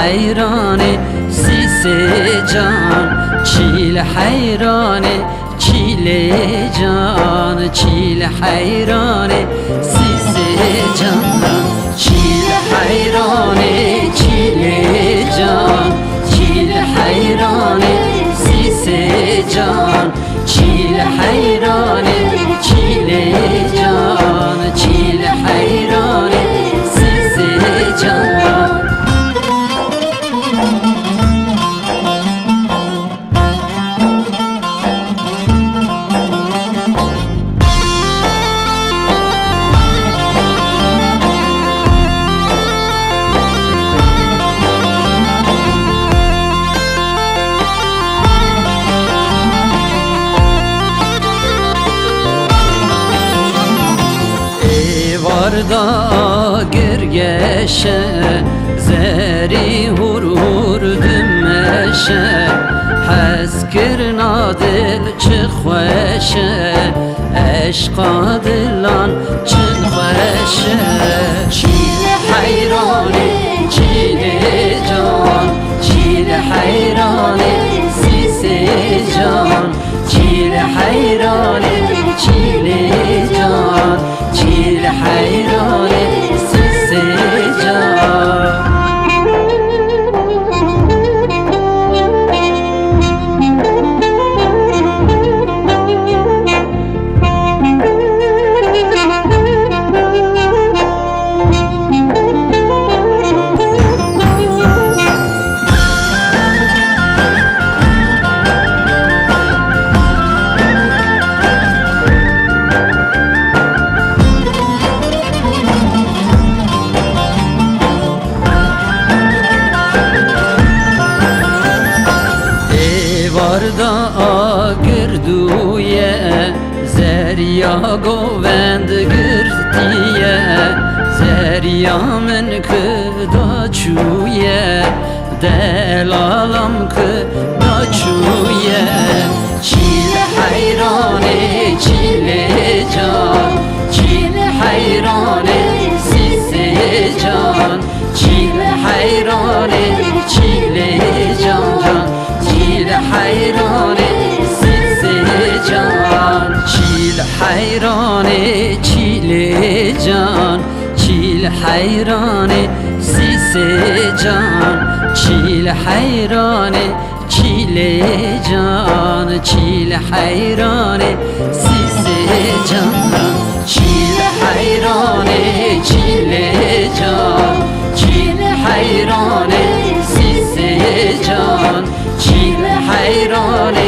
حیرانه سیسه جان چیل حیرانه چیل جان چیل حیرانه سیسه جان چیل حیرانه چیل جان چیل حیرانه سیسه جان چیل حیرانه چیل جان چیل حیرانه سیسه جان Varda gürgeşe zeri hurur dümeşe Hezkir nadil çıkweşe Eşqa dilan çıkweşe Çile hayrane çile can Çile hayrane sise can Çile hayrane çile can çile hayrane sise can Varda girduye zeriya govend girtiye zeriya min kıda çuye delalam kıda çuye çile hayrane çile can çile hayrane sise can çile hayrane çile can çile hayrane sise can çile hayrane çile can çile hayrane sise can çile hayrane çile can çile hayrane sise can çile hayrane çile can çile hayrane sise can çile hayrane